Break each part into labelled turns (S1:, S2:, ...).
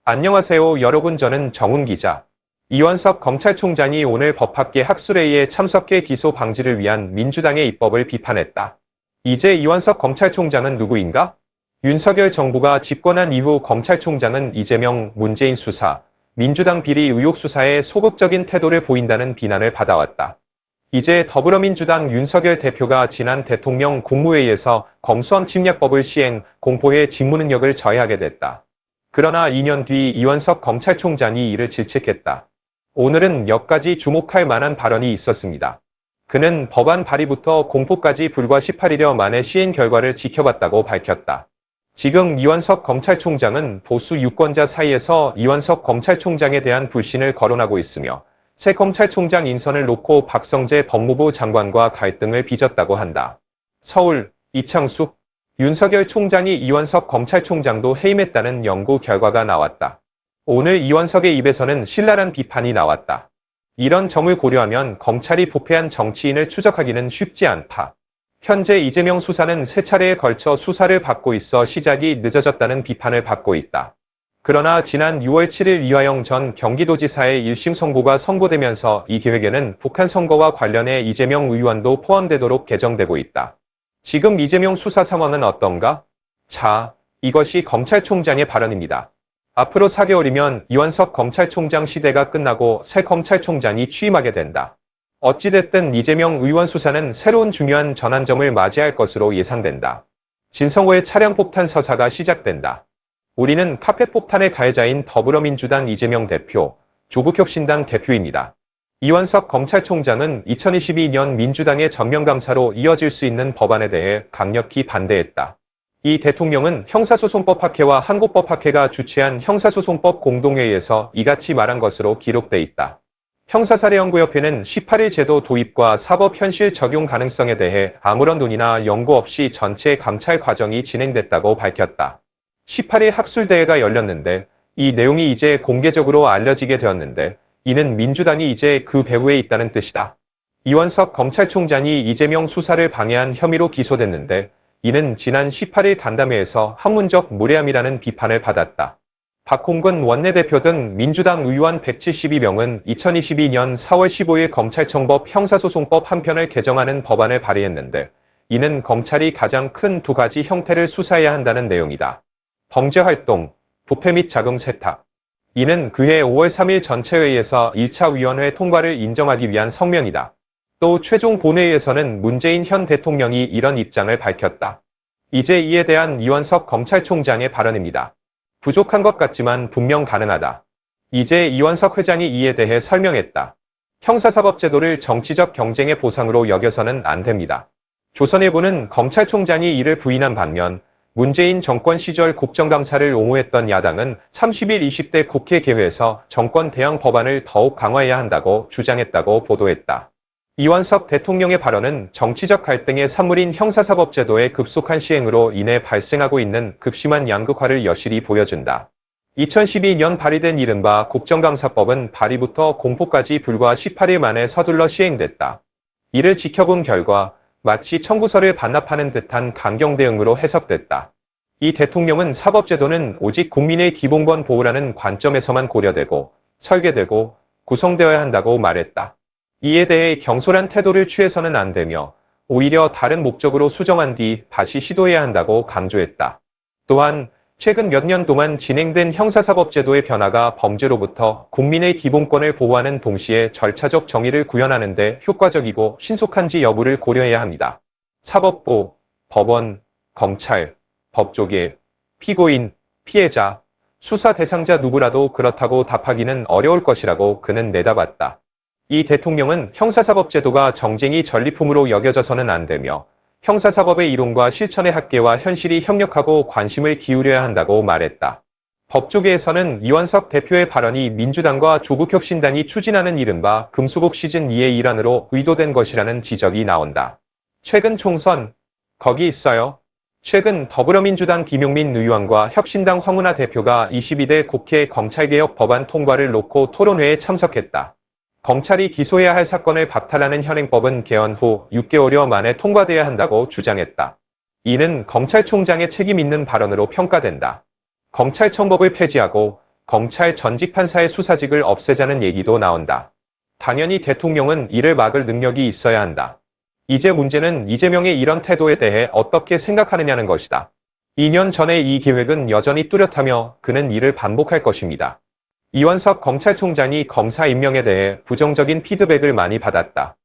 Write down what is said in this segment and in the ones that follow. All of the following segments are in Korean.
S1: 안녕하세요, 여러분. 저는 정훈 기자. 이원석 검찰총장이 오늘 법학계 학술회의에 참석해 기소 방지를 위한 민주당의 입법을 비판했다. 이제 이원석 검찰총장은 누구인가? 윤석열 정부가 집권한 이후 검찰총장은 이재명, 문재인 수사, 민주당 비리 의혹 수사에 소극적인 태도를 보인다는 비난을 받아왔다. 이제 더불어민주당 윤석열 대표가 지난 대통령 국무회의에서 검수완 침략법을 시행, 공포해 직무능력을 저해하게 됐다. 그러나 2년 뒤 이원석 검찰총장이 이를 질책했다. 오늘은 몇 가지 주목할 만한 발언이 있었습니다. 그는 법안 발의부터 공포까지 불과 18일여 만에 시행 결과를 지켜봤다고 밝혔다. 지금 이원석 검찰총장은 보수 유권자 사이에서 이원석 검찰총장에 대한 불신을 거론하고 있으며 새 검찰총장 인선을 놓고 박성재 법무부 장관과 갈등을 빚었다고 한다. 서울, 이창숙, 윤석열 총장이 이원석 검찰총장도 해임했다는 연구 결과가 나왔다. 오늘 이원석의 입에서는 신랄한 비판이 나왔다. 이런 점을 고려하면 검찰이 부패한 정치인을 추적하기는 쉽지 않다. 현재 이재명 수사는 세 차례에 걸쳐 수사를 받고 있어 시작이 늦어졌다는 비판을 받고 있다. 그러나 지난 6월 7일 이화영 전 경기도지사의 1심 선고가 선고되면서 이 계획에는 북한 선거와 관련해 이재명 의원도 포함되도록 개정되고 있다. 지금 이재명 수사 상황은 어떤가? 자, 이것이 검찰총장의 발언입니다. 앞으로 4개월이면 이원석 검찰총장 시대가 끝나고 새 검찰총장이 취임하게 된다. 어찌됐든 이재명 의원 수사는 새로운 중요한 전환점을 맞이할 것으로 예상된다. 진성호의 차량 폭탄 서사가 시작된다. 우리는 카펫 폭탄의 가해자인 더불어민주당 이재명 대표, 조국혁신당 대표입니다. 이원석 검찰총장은 2022년 민주당의 전면감사로 이어질 수 있는 법안에 대해 강력히 반대했다. 이 대통령은 형사소송법 학회와 한국법학회가 주최한 형사소송법 공동회의에서 이같이 말한 것으로 기록돼 있다. 형사사례연구협회는 18일 제도 도입과 사법 현실 적용 가능성에 대해 아무런 논의나 연구 없이 전체 감찰 과정이 진행됐다고 밝혔다. 18일 학술대회가 열렸는데 이 내용이 이제 공개적으로 알려지게 되었는데 이는 민주당이 이제 그 배후에 있다는 뜻이다. 이원석 검찰총장이 이재명 수사를 방해한 혐의로 기소됐는데 이는 지난 18일 간담회에서 학문적 무례함이라는 비판을 받았다. 박홍근 원내대표 등 민주당 의원 172명은 2022년 4월 15일 검찰청법 형사소송법 한 편을 개정하는 법안을 발의했는데 이는 검찰이 가장 큰 두 가지 형태를 수사해야 한다는 내용이다. 범죄활동, 부패 및 자금 세탁. 이는 그해 5월 3일 전체회의에서 1차 위원회 통과를 인정하기 위한 성명이다. 또 최종 본회의에서는 문재인 현 대통령이 이런 입장을 밝혔다. 이제 이에 대한 이원석 검찰총장의 발언입니다. 부족한 것 같지만 분명 가능하다. 이제 이원석 회장이 이에 대해 설명했다. 형사사법제도를 정치적 경쟁의 보상으로 여겨서는 안 됩니다. 조선일보는 검찰총장이 이를 부인한 반면 문재인 정권 시절 국정감사를 옹호했던 야당은 30일 20대 국회 개회에서 정권 대항 법안을 더욱 강화해야 한다고 주장했다고 보도했다. 이원석 대통령의 발언은 정치적 갈등의 산물인 형사사법제도의 급속한 시행으로 인해 발생하고 있는 극심한 양극화를 여실히 보여준다. 2012년 발의된 이른바 국정감사법은 발의부터 공포까지 불과 18일 만에 서둘러 시행됐다. 이를 지켜본 결과 마치 청구서를 반납하는 듯한 강경 대응으로 해석됐다. 이 대통령은 사법제도는 오직 국민의 기본권 보호라는 관점에서만 고려되고 설계되고 구성되어야 한다고 말했다. 이에 대해 경솔한 태도를 취해서는 안 되며 오히려 다른 목적으로 수정한 뒤 다시 시도해야 한다고 강조했다. 또한 최근 몇 년 동안 진행된 형사사법제도의 변화가 범죄로부터 국민의 기본권을 보호하는 동시에 절차적 정의를 구현하는 데 효과적이고 신속한지 여부를 고려해야 합니다. 사법부, 법원, 검찰, 법조계, 피고인, 피해자, 수사 대상자 누구라도 그렇다고 답하기는 어려울 것이라고 그는 내다봤다. 이 대통령은 형사사법제도가 정쟁이 전리품으로 여겨져서는 안 되며 형사사법의 이론과 실천의 학계와 현실이 협력하고 관심을 기울여야 한다고 말했다. 법조계에서는 이원석 대표의 발언이 민주당과 조국혁신당이 추진하는 이른바 금수국 시즌2의 일환으로 의도된 것이라는 지적이 나온다. 최근 총선, 거기 있어요. 최근 더불어민주당 김용민 의원과 혁신당 황운하 대표가 22대 국회 검찰개혁 법안 통과를 놓고 토론회에 참석했다. 검찰이 기소해야 할 사건을 박탈하는 현행법은 개헌 후 6개월여 만에 통과돼야 한다고 주장했다. 이는 검찰총장의 책임 있는 발언으로 평가된다. 검찰청법을 폐지하고 검찰 전직 판사의 수사직을 없애자는 얘기도 나온다. 당연히 대통령은 이를 막을 능력이 있어야 한다. 이제 문제는 이재명의 이런 태도에 대해 어떻게 생각하느냐는 것이다. 2년 전에 이 계획은 여전히 뚜렷하며 그는 이를 반복할 것입니다. 이원석 검찰총장이 검사 임명에 대해 부정적인 피드백을 많이 받았다.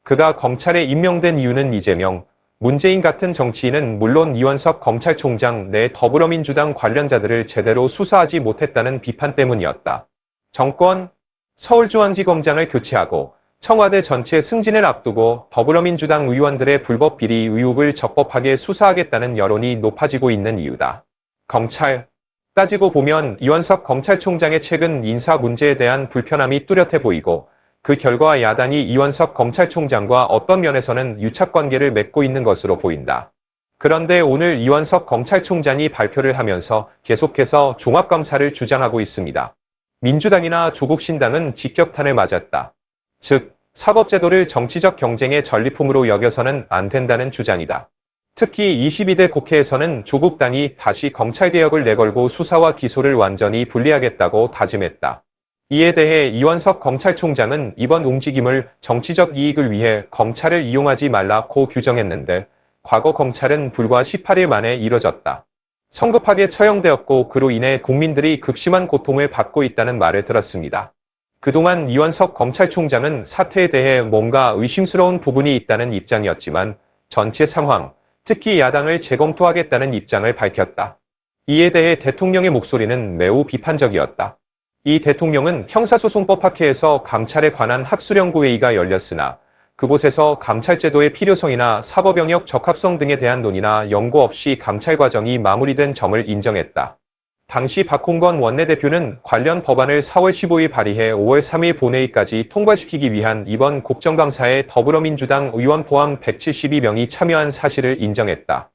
S1: 그가 검찰에 임명된 이유는 이재명, 문재인 같은 정치인은 물론 이원석 검찰총장 내 더불어민주당 관련자들을 제대로 수사하지 못했다는 비판 때문이었다. 정권, 서울중앙지검장을 교체하고 청와대 전체 승진을 앞두고 더불어민주당 의원들의 불법 비리 의혹을 적법하게 수사하겠다는 여론이 높아지고 있는 이유다. 검찰, 따지고 보면 이원석 검찰총장의 최근 인사 문제에 대한 불편함이 뚜렷해 보이고 그 결과 야당이 이원석 검찰총장과 어떤 면에서는 유착관계를 맺고 있는 것으로 보인다. 그런데 오늘 이원석 검찰총장이 발표를 하면서 계속해서 종합감사를 주장하고 있습니다. 민주당이나 조국신당은 직격탄을 맞았다. 즉, 사법제도를 정치적 경쟁의 전리품으로 여겨서는 안 된다는 주장이다. 특히 22대 국회에서는 조국당이 다시 검찰개혁을 내걸고 수사와 기소를 완전히 분리하겠다고 다짐했다. 이에 대해 이원석 검찰총장은 이번 움직임을 정치적 이익을 위해 검찰을 이용하지 말라고 규정했는데 과거 검찰은 불과 18일 만에 이뤄졌다. 성급하게 처형되었고 그로 인해 국민들이 극심한 고통을 받고 있다는 말을 들었습니다. 그동안 이원석 검찰총장은 사태에 대해 뭔가 의심스러운 부분이 있다는 입장이었지만 전체 상황, 특히 야당을 재검토하겠다는 입장을 밝혔다. 이에 대해 대통령의 목소리는 매우 비판적이었다. 이 대통령은 형사소송법 학회에서 감찰에 관한 학술연구회의가 열렸으나 그곳에서 감찰제도의 필요성이나 사법영역 적합성 등에 대한 논의나 연구 없이 감찰 과정이 마무리된 점을 인정했다. 당시 박홍건 원내대표는 관련 법안을 4월 15일 발의해 5월 3일 본회의까지 통과시키기 위한 이번 국정감사에 더불어민주당 의원 포함 172명이 참여한 사실을 인정했다.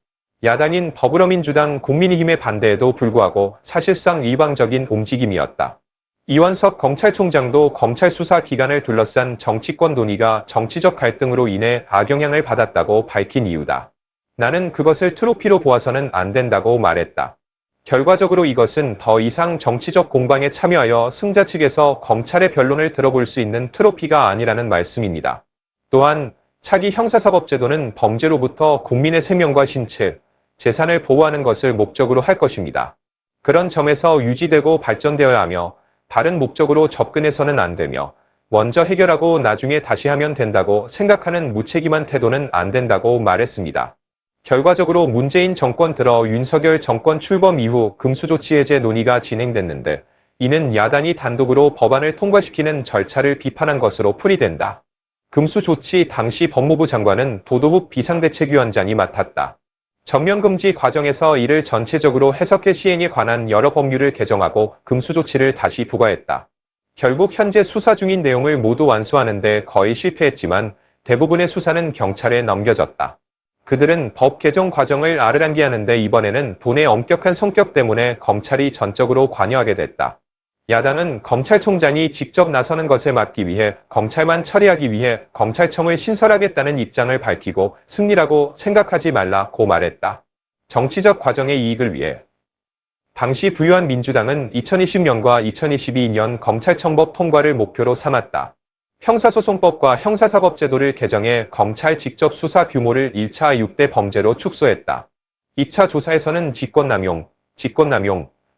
S1: 야당인 더불어민주당 국민의힘의 반대에도 불구하고 사실상 일방적인 움직임이었다. 이원석 검찰총장도 검찰 수사 기간을 둘러싼 정치권 논의가 정치적 갈등으로 인해 악영향을 받았다고 밝힌 이유다. 나는 그것을 트로피로 보아서는 안 된다고 말했다. 결과적으로 이것은 더 이상 정치적 공방에 참여하여 승자 측에서 검찰의 변론을 들어볼 수 있는 트로피가 아니라는 말씀입니다. 또한 차기 형사사법제도는 범죄로부터 국민의 생명과 신체, 재산을 보호하는 것을 목적으로 할 것입니다. 그런 점에서 유지되고 발전되어야 하며 다른 목적으로 접근해서는 안 되며 먼저 해결하고 나중에 다시 하면 된다고 생각하는 무책임한 태도는 안 된다고 말했습니다. 결과적으로 문재인 정권 들어 윤석열 정권 출범 이후 금수조치 해제 논의가 진행됐는데 이는 야당이 단독으로 법안을 통과시키는 절차를 비판한 것으로 풀이된다. 금수조치 당시 법무부 장관은 도도욱 비상대책위원장이 맡았다. 전면금지 과정에서 이를 전체적으로 해석해 시행에 관한 여러 법률을 개정하고 금수조치를 다시 부과했다. 결국 현재 수사 중인 내용을 모두 완수하는 데 거의 실패했지만 대부분의 수사는 경찰에 넘겨졌다. 그들은 법 개정 과정을 아르랑기하는데 이번에는 돈의 엄격한 성격 때문에 검찰이 전적으로 관여하게 됐다. 야당은 검찰총장이 직접 나서는 것을 막기 위해 검찰만 처리하기 위해 검찰청을 신설하겠다는 입장을 밝히고 승리라고 생각하지 말라고 말했다. 정치적 과정의 이익을 위해. 당시 부유한 민주당은 2020년과 2022년 검찰청법 통과를 목표로 삼았다. 형사소송법과 형사사법제도를 개정해 검찰 직접 수사 규모를 1차 6대 범죄로 축소했다. 2차 조사에서는 직권남용,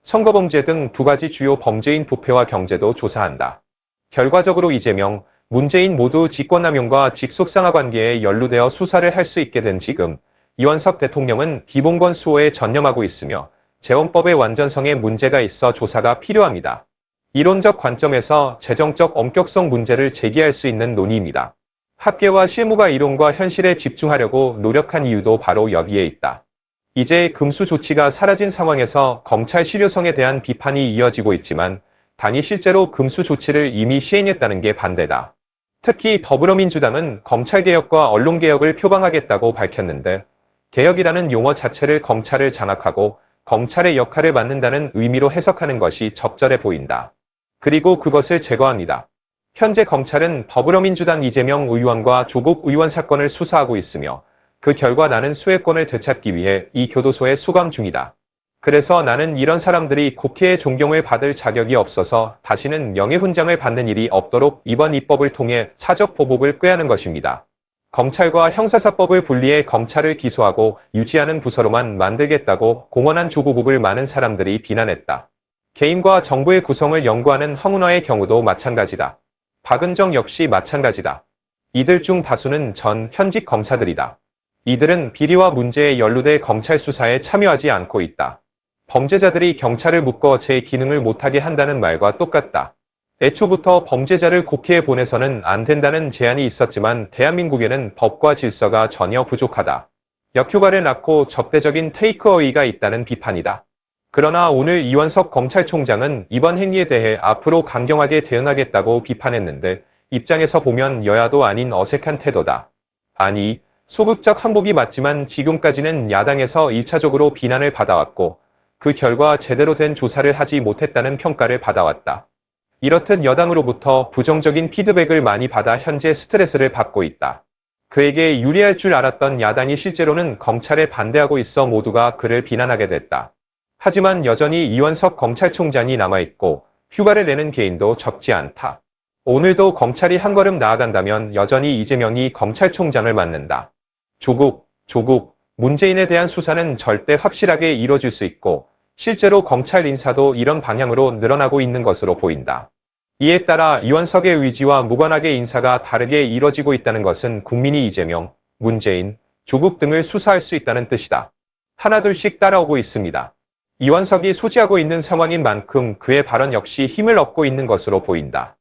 S1: 선거범죄 등 두 가지 주요 범죄인 부패와 경제도 조사한다. 결과적으로 이재명, 문재인 모두 직권남용과 직속상하 관계에 연루되어 수사를 할 수 있게 된 지금 이원석 대통령은 기본권 수호에 전념하고 있으며 재원법의 완전성에 문제가 있어 조사가 필요합니다. 이론적 관점에서 재정적 엄격성 문제를 제기할 수 있는 논의입니다. 학계와 실무가 이론과 현실에 집중하려고 노력한 이유도 바로 여기에 있다. 이제 금수 조치가 사라진 상황에서 검찰 실효성에 대한 비판이 이어지고 있지만 당이 실제로 금수 조치를 이미 시행했다는 게 반대다. 특히 더불어민주당은 검찰개혁과 언론개혁을 표방하겠다고 밝혔는데 개혁이라는 용어 자체를 검찰을 장악하고 검찰의 역할을 맡는다는 의미로 해석하는 것이 적절해 보인다. 그리고 그것을 제거합니다. 현재 검찰은 더불어민주당 이재명 의원과 조국 의원 사건을 수사하고 있으며 그 결과 나는 수혜권을 되찾기 위해 이 교도소에 수감 중이다. 그래서 나는 이런 사람들이 국회의 존경을 받을 자격이 없어서 다시는 명예훈장을 받는 일이 없도록 이번 입법을 통해 사적 보복을 꾀하는 것입니다. 검찰과 형사사법을 분리해 검찰을 기소하고 유지하는 부서로만 만들겠다고 공언한 조국을 많은 사람들이 비난했다. 개인과 정부의 구성을 연구하는 황운하의 경우도 마찬가지다. 박은정 역시 마찬가지다. 이들 중 다수는 전 현직 검사들이다. 이들은 비리와 문제에 연루돼 검찰 수사에 참여하지 않고 있다. 범죄자들이 경찰을 묶어 제 기능을 못하게 한다는 말과 똑같다. 애초부터 범죄자를 국회에 보내서는 안 된다는 제안이 있었지만 대한민국에는 법과 질서가 전혀 부족하다. 역효과를 낳고 적대적인 테이크어웨이가 있다는 비판이다. 그러나 오늘 이원석 검찰총장은 이번 행위에 대해 앞으로 강경하게 대응하겠다고 비판했는데 입장에서 보면 여야도 아닌 어색한 태도다. 아니, 소극적 항복이 맞지만 지금까지는 야당에서 1차적으로 비난을 받아왔고 그 결과 제대로 된 조사를 하지 못했다는 평가를 받아왔다. 이렇듯 여당으로부터 부정적인 피드백을 많이 받아 현재 스트레스를 받고 있다. 그에게 유리할 줄 알았던 야당이 실제로는 검찰에 반대하고 있어 모두가 그를 비난하게 됐다. 하지만 여전히 이원석 검찰총장이 남아있고 휴가를 내는 개인도 적지 않다. 오늘도 검찰이 한 걸음 나아간다면 여전히 이재명이 검찰총장을 맡는다. 조국, 문재인에 대한 수사는 절대 확실하게 이뤄질 수 있고 실제로 검찰 인사도 이런 방향으로 늘어나고 있는 것으로 보인다. 이에 따라 이원석의 의지와 무관하게 인사가 다르게 이뤄지고 있다는 것은 국민이 이재명, 문재인, 조국 등을 수사할 수 있다는 뜻이다. 하나둘씩 따라오고 있습니다. 이원석이 소지하고 있는 상황인 만큼 그의 발언 역시 힘을 얻고 있는 것으로 보인다.